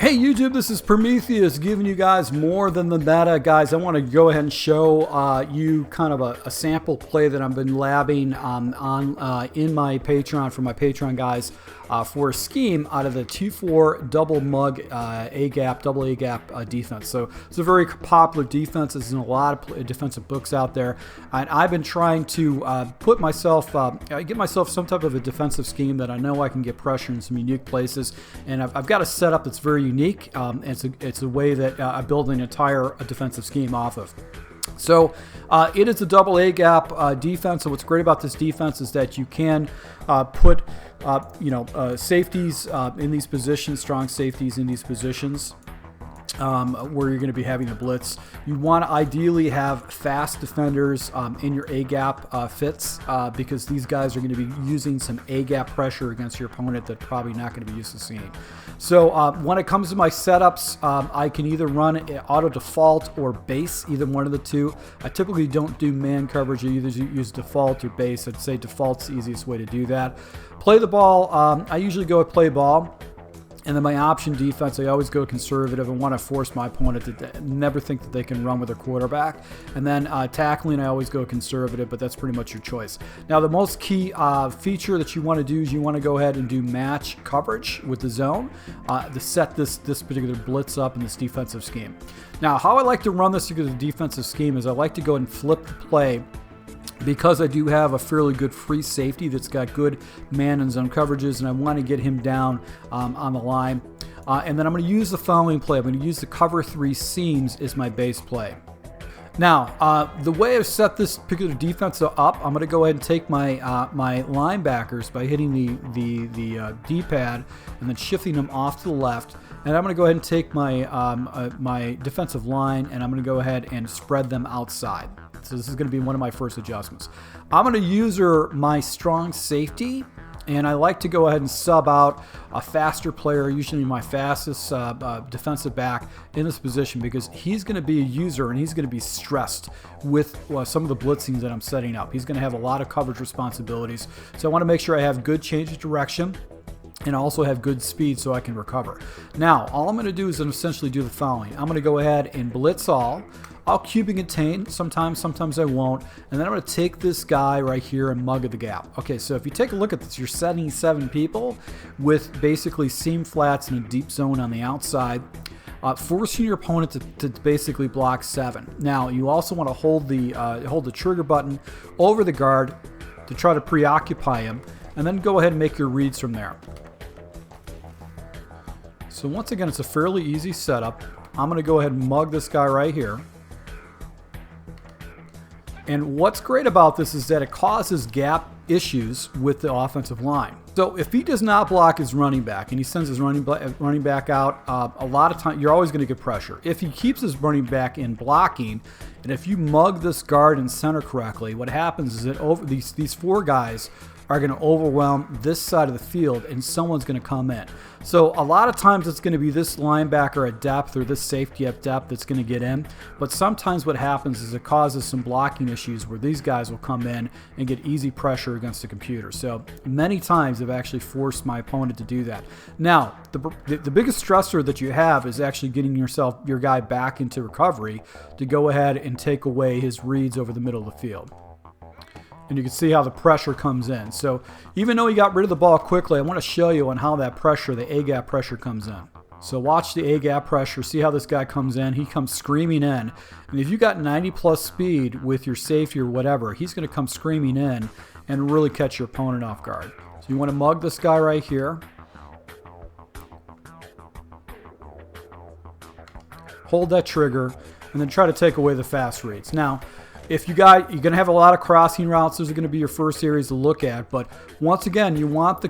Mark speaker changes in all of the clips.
Speaker 1: Hey YouTube, this is Prometheus giving you guys more than the meta. Guys, I want to go ahead and show you kind of a sample play that I've been labbing in my Patreon for my Patreon guys for a scheme out of the 2-4 double mug double A gap defense. So it's a very popular defense. There's a lot of defensive books out there, and I've been trying to get myself some type of a defensive scheme that I know I can get pressure in some unique places, and I've got a setup that's very unique. It's a way that I build an entire defensive scheme off of. So it is a double A gap defense. So what's great about this defense is that you can put safeties in these positions, strong safeties in these positions. Where you're going to be having the blitz. You want to ideally have fast defenders in your A-gap fits because these guys are going to be using some A-gap pressure against your opponent that probably not going to be used to seeing. So when it comes to my setups, I can either run auto default or base, either one of the two. I typically don't do man coverage. I either use default or base. I'd say default's the easiest way to do that. Play the ball. I usually go with play ball. And then my option defense, I always go conservative and want to force my opponent to never think that they can run with their quarterback. And then tackling, I always go conservative, but that's pretty much your choice. Now, the most key feature that you want to do is you want to go ahead and do match coverage with the zone to set this particular blitz up in this defensive scheme. Now, how I like to run this particular defensive scheme is I like to go and flip the play. Because I do have a fairly good free safety that's got good man and zone coverages, and I want to get him down on the line. And then I'm going to use the following play. I'm going to use the cover 3 seams as my base play. Now, the way I've set this particular defense up, I'm going to go ahead and take my my linebackers by hitting the D-pad and then shifting them off to the left. And I'm going to go ahead and take my my defensive line, and I'm going to go ahead and spread them outside. So this is going to be one of my first adjustments. I'm going to use my strong safety, and I like to go ahead and sub out a faster player, usually my fastest defensive back in this position, because he's going to be a user and he's going to be stressed with some of the blitzings that I'm setting up. He's going to have a lot of coverage responsibilities. So I want to make sure I have good change of direction and also have good speed so I can recover. Now, all I'm going to do is essentially do the following. I'm going to go ahead and blitz all. I'll cube and contain sometimes I won't, and then I'm going to take this guy right here and mug at the gap. Okay, so if you take a look at this, you're setting 7 people with basically seam flats and a deep zone on the outside, forcing your opponent to basically block 7. Now, you also want to hold the trigger button over the guard to try to preoccupy him, and then go ahead and make your reads from there. So once again, it's a fairly easy setup. I'm going to go ahead and mug this guy right here. And what's great about this is that it causes gap issues with the offensive line. So if he does not block his running back and he sends his running back out, a lot of time you're always going to get pressure. If he keeps his running back in blocking, and if you mug this guard and center correctly, what happens is that these 4 guys are going to overwhelm this side of the field, and someone's going to come in. So a lot of times it's going to be this linebacker at depth or this safety at depth that's going to get in. But sometimes what happens is it causes some blocking issues where these guys will come in and get easy pressure against the computer. So many times I've actually forced my opponent to do that. Now, the biggest stressor that you have is actually getting your guy back into recovery to go ahead and take away his reads over the middle of the field. And you can see how the pressure comes in. So even though he got rid of the ball quickly, I want to show you on how that pressure, the A-gap pressure, comes in. So watch the A-gap pressure. See how this guy comes in. He comes screaming in. And if you got 90+ speed with your safety or whatever, he's going to come screaming in and really catch your opponent off guard. So you want to mug this guy right here. Hold that trigger and then try to take away the fast reads. Now, if you're going to have a lot of crossing routes, those are going to be your first areas to look at. But once again, you want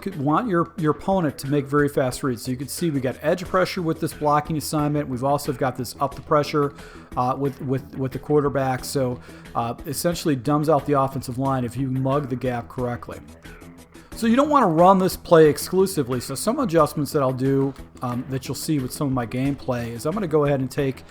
Speaker 1: your opponent to make very fast reads. So you can see we got edge pressure with this blocking assignment. We've also got this up the pressure with the quarterback. So essentially dumbs out the offensive line if you mug the gap correctly. So you don't want to run this play exclusively. So some adjustments that I'll do that you'll see with some of my gameplay is I'm going to go ahead and take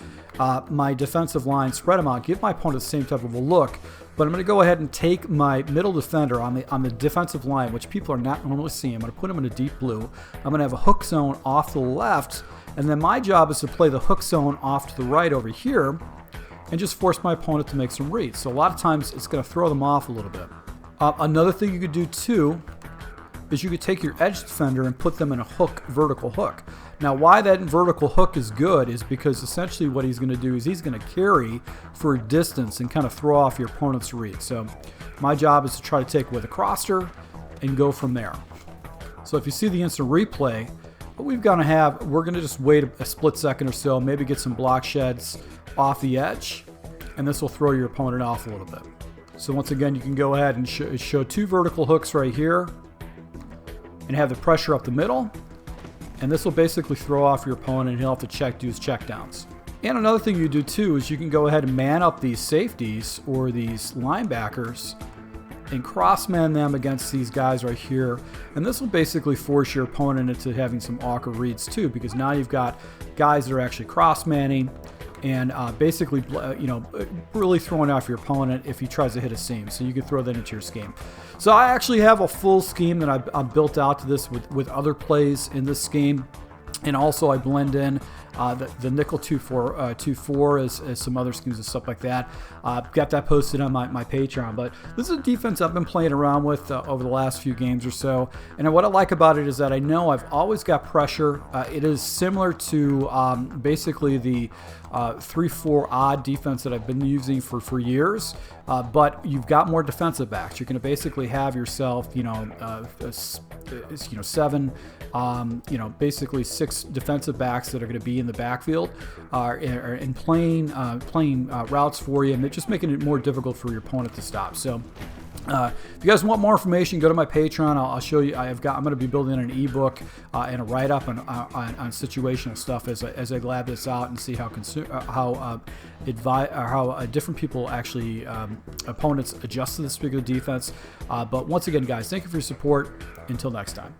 Speaker 1: my defensive line, spread them out, give my opponent the same type of a look, but I'm going to go ahead and take my middle defender on the defensive line, which people are not normally seeing. I'm going to put him in a deep blue. I'm going to have a hook zone off to the left, and then my job is to play the hook zone off to the right over here and just force my opponent to make some reads. So a lot of times it's going to throw them off a little bit. Another thing you could do too is you could take your edge defender and put them in a hook, vertical hook. Now, why that vertical hook is good is because essentially what he's going to do is he's going to carry for a distance and kind of throw off your opponent's read. So my job is to try to take with a crosser and go from there. So if you see the instant replay, what we're going to just wait a split second or so, maybe get some block sheds off the edge, and this will throw your opponent off a little bit. So once again, you can go ahead and show two vertical hooks right here, and have the pressure up the middle, and this will basically throw off your opponent, and he'll have to do his check downs. And another thing you do too is you can go ahead and man up these safeties or these linebackers and cross-man them against these guys right here, and this will basically force your opponent into having some awkward reads too, because now you've got guys that are actually cross-manning and basically, really throwing off your opponent if he tries to hit a seam. So you can throw that into your scheme. So I actually have a full scheme that I've built out to this with other plays in this scheme. And also I blend in the nickel 2-4 as some other schemes and stuff like that. Got that posted on my Patreon. But this is a defense I've been playing around with over the last few games or so. And what I like about it is that I know I've always got pressure. It is similar to basically the 3-4 odd defense that I've been using for years. But you've got more defensive backs. You're going to basically have yourself, seven, basically 6 defensive backs that are going to be in the backfield and playing routes for you, and they're just making it more difficult for your opponent to stop. So if you guys want more information, go to my Patreon. I'll show you. I'm going to be building an ebook and a write-up on situational stuff as I lab this out and see how different people actually opponents adjust to this particular defense. But once again, guys, thank you for your support. Until next time.